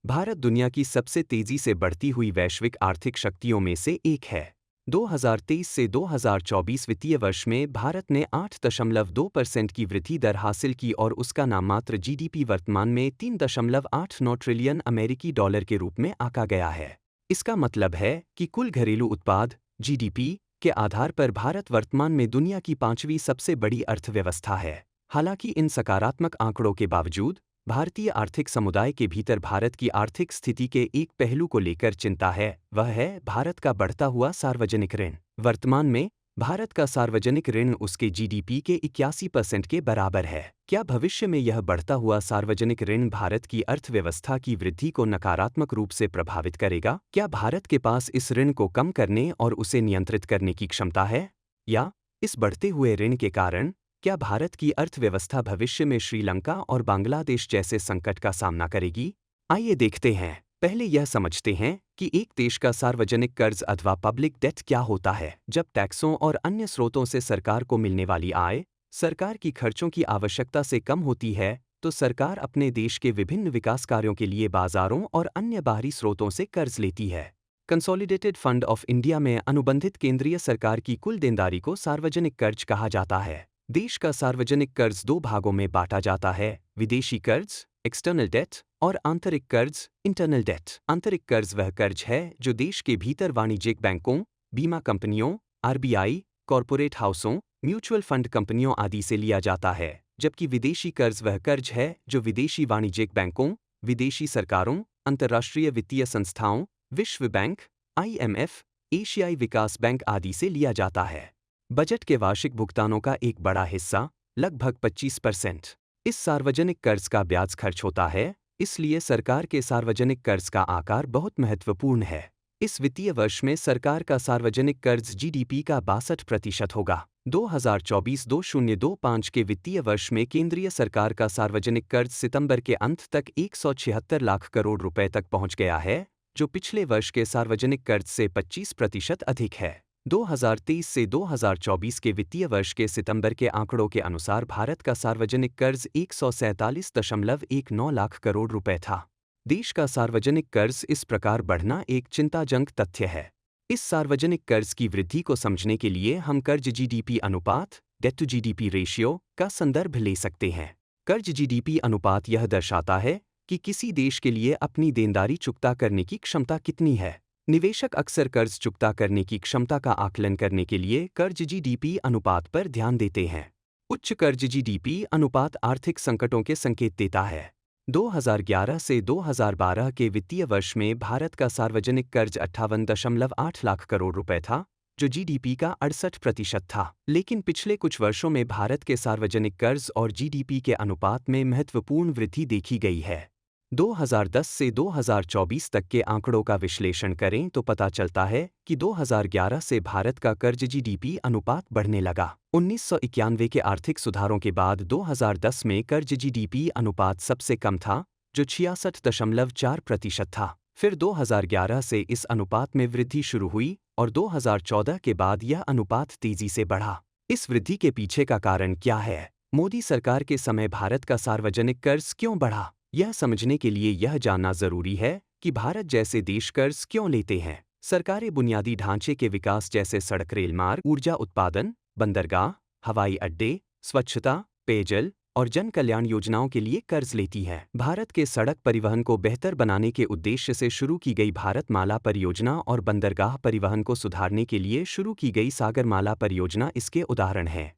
भारत दुनिया की सबसे तेजी से बढ़ती हुई वैश्विक आर्थिक शक्तियों में से एक है। 2023 से 2024 वित्तीय वर्ष में भारत ने 8.2% की वृद्धि दर हासिल की और उसका नाममात्र जीडीपी वर्तमान में 3.89 ट्रिलियन अमेरिकी डॉलर के रूप में आंका गया है। इसका मतलब है कि कुल घरेलू उत्पाद जीडीपी के आधार पर भारत वर्तमान में दुनिया की 5वीं सबसे बड़ी अर्थव्यवस्था है। हालांकि इन सकारात्मक आंकड़ों के बावजूद भारतीय आर्थिक समुदाय के भीतर भारत की आर्थिक स्थिति के एक पहलू को लेकर चिंता है, वह है भारत का बढ़ता हुआ सार्वजनिक ऋण। वर्तमान में भारत का सार्वजनिक ऋण उसके जीडीपी के 81% के बराबर है। क्या भविष्य में यह बढ़ता हुआ सार्वजनिक ऋण भारत की अर्थव्यवस्था की वृद्धि को नकारात्मक रूप से प्रभावित करेगा? क्या भारत के पास इस ऋण को कम करने और उसे नियंत्रित करने की क्षमता है? या इस बढ़ते हुए ऋण के कारण क्या भारत की अर्थव्यवस्था भविष्य में श्रीलंका और बांग्लादेश जैसे संकट का सामना करेगी? आइए देखते हैं। पहले यह समझते हैं कि एक देश का सार्वजनिक कर्ज अथवा पब्लिक डेट क्या होता है। जब टैक्सों और अन्य स्रोतों से सरकार को मिलने वाली आय सरकार की खर्चों की आवश्यकता से कम होती है, तो सरकार अपने देश के विभिन्न विकास कार्यों के लिए बाजारों और अन्य बाहरी स्रोतों से कर्ज लेती है। कंसोलिडेटेड फंड ऑफ इंडिया में अनुबंधित केंद्रीय सरकार की कुल देनदारी को सार्वजनिक कर्ज कहा जाता है। देश का सार्वजनिक कर्ज दो भागों में बांटा जाता है: विदेशी कर्ज एक्सटर्नल डेट और आंतरिक कर्ज इंटरनल डेट। आंतरिक कर्ज वह कर्ज है जो देश के भीतर वाणिज्यिक बैंकों, बीमा कंपनियों, आरबीआई, कॉरपोरेट हाउसों, म्यूचुअल फंड कंपनियों आदि से लिया जाता है, जबकि विदेशी कर्ज वह कर्ज है जो विदेशी वाणिज्यिक बैंकों, विदेशी सरकारों, अंतर्राष्ट्रीय वित्तीय संस्थाओं, विश्व बैंक, आईएमएफ, एशियाई विकास बैंक आदि से लिया जाता है। बजट के वार्षिक भुगतानों का एक बड़ा हिस्सा, लगभग 25%, इस सार्वजनिक कर्ज का ब्याज खर्च होता है, इसलिए सरकार के सार्वजनिक कर्ज का आकार बहुत महत्वपूर्ण है। इस वित्तीय वर्ष में सरकार का सार्वजनिक कर्ज जीडीपी का 62% होगा। 2024-2025 के वित्तीय वर्ष में केंद्रीय सरकार का सार्वजनिक कर्ज सितंबर के अंत तक 176 लाख करोड़ रुपए तक पहुंच गया है, जो पिछले वर्ष के सार्वजनिक कर्ज से 25% अधिक है। 2023 से 2024 के वित्तीय वर्ष के सितंबर के आंकड़ों के अनुसार भारत का सार्वजनिक कर्ज 147.19 लाख करोड़ रुपए था। देश का सार्वजनिक कर्ज इस प्रकार बढ़ना एक चिंताजनक तथ्य है। इस सार्वजनिक कर्ज की वृद्धि को समझने के लिए हम कर्ज जीडीपी अनुपात डेट टू जीडीपी रेशियो का संदर्भ ले सकते हैं। कर्ज जीडीपी अनुपात यह दर्शाता है कि किसी देश के लिए अपनी देनदारी चुकता करने की क्षमता कितनी है। निवेशक अक्सर कर्ज चुकता करने की क्षमता का आकलन करने के लिए कर्ज जीडीपी अनुपात पर ध्यान देते हैं। उच्च कर्ज जीडीपी अनुपात आर्थिक संकटों के संकेत देता है। 2011 से 2012 के वित्तीय वर्ष में भारत का सार्वजनिक कर्ज 58.8 लाख करोड़ रुपए था, जो जीडीपी का 68% था। लेकिन पिछले कुछ वर्षों में भारत के सार्वजनिक कर्ज और जीडीपी के अनुपात में महत्वपूर्ण वृद्धि देखी गई है। 2010 से 2024 तक के आंकड़ों का विश्लेषण करें तो पता चलता है कि 2011 से भारत का कर्ज जीडीपी अनुपात बढ़ने लगा। 1991 के आर्थिक सुधारों के बाद 2010 में कर्ज जीडीपी अनुपात सबसे कम था, जो 66.4% था। फिर 2011 से इस अनुपात में वृद्धि शुरू हुई और 2014 के बाद यह अनुपात तेजी से बढ़ा। इस वृद्धि के पीछे का कारण क्या है? मोदी सरकार के समय भारत का सार्वजनिक कर्ज क्यों बढ़ा? यह समझने के लिए यह जानना जरूरी है कि भारत जैसे देश कर्ज क्यों लेते हैं। सरकारें बुनियादी ढांचे के विकास जैसे सड़क, रेल मार्ग, ऊर्जा उत्पादन, बंदरगाह, हवाई अड्डे, स्वच्छता, पेयजल और जन कल्याण योजनाओं के लिए कर्ज लेती हैं। भारत के सड़क परिवहन को बेहतर बनाने के उद्देश्य से शुरू की गई भारतमाला परियोजना और बंदरगाह परिवहन को सुधारने के लिए शुरू की गई सागरमाला परियोजना इसके उदाहरण हैं।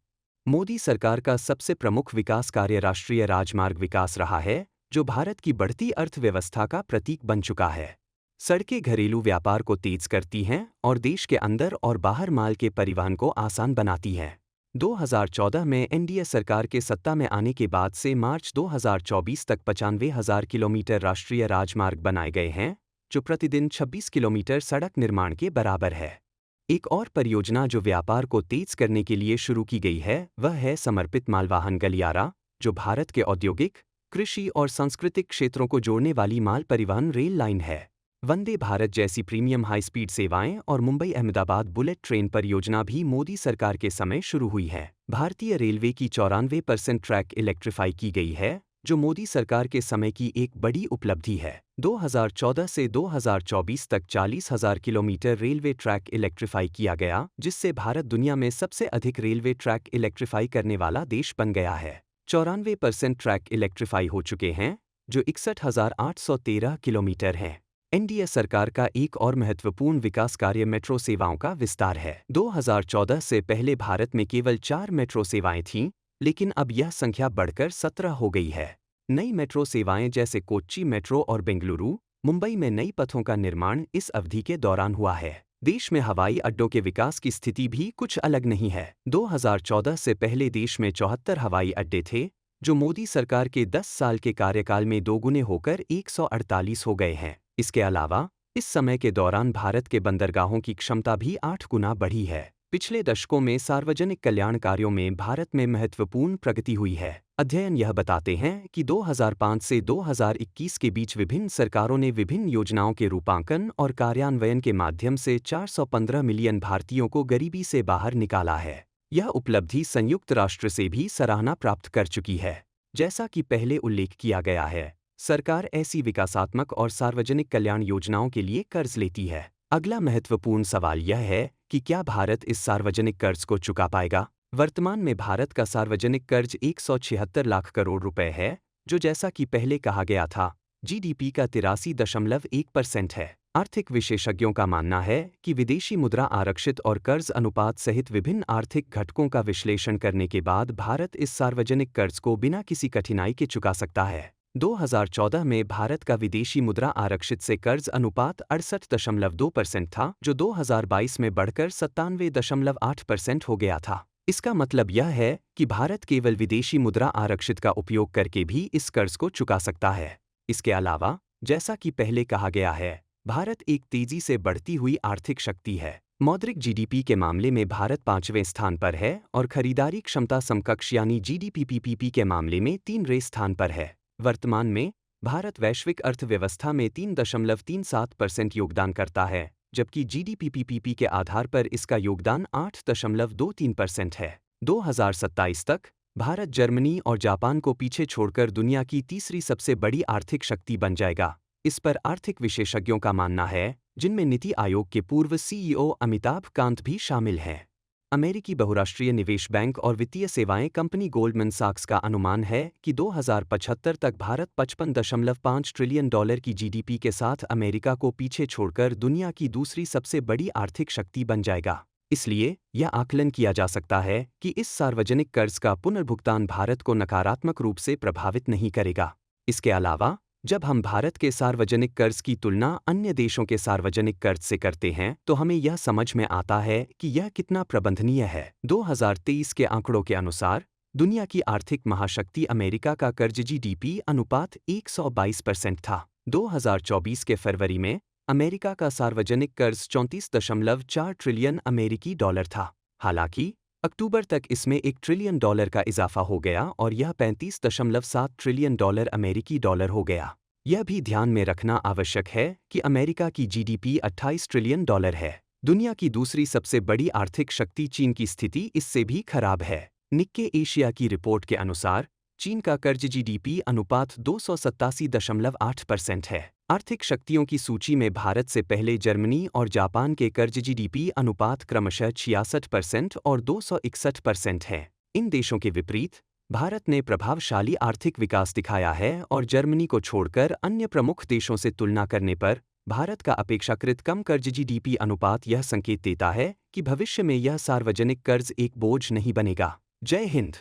मोदी सरकार का सबसे प्रमुख विकास कार्य राष्ट्रीय राजमार्ग विकास रहा है, जो भारत की बढ़ती अर्थव्यवस्था का प्रतीक बन चुका है। सड़कें घरेलू व्यापार को तेज करती हैं और देश के अंदर और बाहर माल के परिवहन को आसान बनाती हैं। 2014 में एनडीए सरकार के सत्ता में आने के बाद से मार्च 2024 तक 95,000 किलोमीटर राष्ट्रीय राजमार्ग बनाए गए हैं, जो प्रतिदिन 26 किलोमीटर सड़क निर्माण के बराबर है। एक और परियोजना जो व्यापार को तेज करने के लिए शुरू की गई है, वह है समर्पित मालवाहन गलियारा, जो भारत के औद्योगिक, कृषि और सांस्कृतिक क्षेत्रों को जोड़ने वाली माल परिवहन रेल लाइन है। वंदे भारत जैसी प्रीमियम हाई स्पीड सेवाएं और मुंबई अहमदाबाद बुलेट ट्रेन परियोजना भी मोदी सरकार के समय शुरू हुई है। भारतीय रेलवे की 94% ट्रैक इलेक्ट्रीफाई की गई है जो मोदी सरकार के समय की एक बड़ी उपलब्धि है। 2014 से 2024 तक 40,000 किलोमीटर रेलवे ट्रैक इलेक्ट्रीफाई किया गया, जिससे भारत दुनिया में सबसे अधिक रेलवे ट्रैक इलेक्ट्रीफाई करने वाला देश बन गया है। 94% ट्रैक इलेक्ट्रीफाई हो चुके हैं, जो 61,813 किलोमीटर हैं। एनडीए सरकार का एक और महत्वपूर्ण विकास कार्य मेट्रो सेवाओं का विस्तार है। 2014 से पहले भारत में केवल 4 मेट्रो सेवाएं थीं, लेकिन अब यह संख्या बढ़कर 17 हो गई है। नई मेट्रो सेवाएं जैसे कोच्चि मेट्रो और बेंगलुरु, मुंबई में नई पथों का निर्माण इस अवधि के दौरान हुआ है। देश में हवाई अड्डों के विकास की स्थिति भी कुछ अलग नहीं है। 2014 से पहले देश में 74 हवाई अड्डे थे, जो मोदी सरकार के 10 साल के कार्यकाल में दोगुने होकर 148 हो गए हैं। इसके अलावा इस समय के दौरान भारत के बंदरगाहों की क्षमता भी 8 गुना बढ़ी है। पिछले दशकों में सार्वजनिक कल्याण कार्यों में भारत में महत्वपूर्ण प्रगति हुई है। अध्ययन यह बताते हैं कि 2005 से 2021 के बीच विभिन्न सरकारों ने विभिन्न योजनाओं के रूपांकन और कार्यान्वयन के माध्यम से 415 मिलियन भारतीयों को गरीबी से बाहर निकाला है। यह उपलब्धि संयुक्त राष्ट्र से भी सराहना प्राप्त कर चुकी है। जैसा कि पहले उल्लेख किया गया है, सरकार ऐसी विकासात्मक और सार्वजनिक कल्याण योजनाओं के लिए कर्ज लेती है। अगला महत्वपूर्ण सवाल यह है कि क्या भारत इस सार्वजनिक कर्ज को चुका पाएगा? वर्तमान में भारत का सार्वजनिक कर्ज 176 लाख करोड़ रुपए है, जो जैसा कि पहले कहा गया था, जीडीपी का 83.1% है। आर्थिक विशेषज्ञों का मानना है कि विदेशी मुद्रा आरक्षित और कर्ज अनुपात सहित विभिन्न आर्थिक घटकों का विश्लेषण करने के बाद भारत इस सार्वजनिक कर्ज को बिना किसी कठिनाई के चुका सकता है। 2014 में भारत का विदेशी मुद्रा आरक्षित से कर्ज अनुपात 68.2% था, जो 2022 में बढ़कर 97.8% हो गया था। इसका मतलब यह है कि भारत केवल विदेशी मुद्रा आरक्षित का उपयोग करके भी इस कर्ज को चुका सकता है। इसके अलावा, जैसा कि पहले कहा गया है, भारत एक तेजी से बढ़ती हुई आर्थिक शक्ति है। मौद्रिक जीडीपी के मामले में भारत 5वें स्थान पर है और खरीदारी क्षमता समकक्ष यानी जीडीपी पीपीपी के मामले में 3वें स्थान पर है। वर्तमान में भारत वैश्विक अर्थव्यवस्था में 3.37% योगदान करता है, जबकि जीडीपी पीपीपी के आधार पर इसका योगदान 8.23% है। 2027 तक भारत जर्मनी और जापान को पीछे छोड़कर दुनिया की तीसरी सबसे बड़ी आर्थिक शक्ति बन जाएगा। इस पर आर्थिक विशेषज्ञों का मानना है, जिनमें नीति आयोग के पूर्व सीईओ अमिताभ कांत भी शामिल हैं। अमेरिकी बहुराष्ट्रीय निवेश बैंक और वित्तीय सेवाएं कंपनी गोल्डमैन सैक्स का अनुमान है कि 2075 तक भारत $55.5 ट्रिलियन की जीडीपी के साथ अमेरिका को पीछे छोड़कर दुनिया की दूसरी सबसे बड़ी आर्थिक शक्ति बन जाएगा। इसलिए यह आकलन किया जा सकता है कि इस सार्वजनिक कर्ज का पुनर्भुगतान भारत को नकारात्मक रूप से प्रभावित नहीं करेगा। इसके अलावा, जब हम भारत के सार्वजनिक कर्ज की तुलना अन्य देशों के सार्वजनिक कर्ज से करते हैं, तो हमें यह समझ में आता है कि यह कितना प्रबंधनीय है। 2023 के आंकड़ों के अनुसार, दुनिया की आर्थिक महाशक्ति अमेरिका का कर्ज जीडीपी अनुपात 122% था। 2024 के फरवरी में अमेरिका का सार्वजनिक कर्ज 34.4 ट्रिलियन अमेरिकी डॉलर था। हालांकि अक्टूबर तक इसमें $1 ट्रिलियन का इजाफा हो गया और यह 35.7 ट्रिलियन अमेरिकी डॉलर हो गया। यह भी ध्यान में रखना आवश्यक है कि अमेरिका की जीडीपी 28 ट्रिलियन डॉलर है। दुनिया की दूसरी सबसे बड़ी आर्थिक शक्ति चीन की स्थिति इससे भी खराब है। निक्के एशिया की रिपोर्ट के अनुसार चीन का कर्ज जीडीपी अनुपात 287.8% है। आर्थिक शक्तियों की सूची में भारत से पहले जर्मनी और जापान के कर्ज जीडीपी अनुपात क्रमशः 66% और 261% हैं। इन देशों के विपरीत भारत ने प्रभावशाली आर्थिक विकास दिखाया है और जर्मनी को छोड़कर अन्य प्रमुख देशों से तुलना करने पर भारत का अपेक्षाकृत कम कर्ज जीडीपी अनुपात यह संकेत देता है कि भविष्य में यह सार्वजनिक कर्ज एक बोझ नहीं बनेगा। जय हिंद।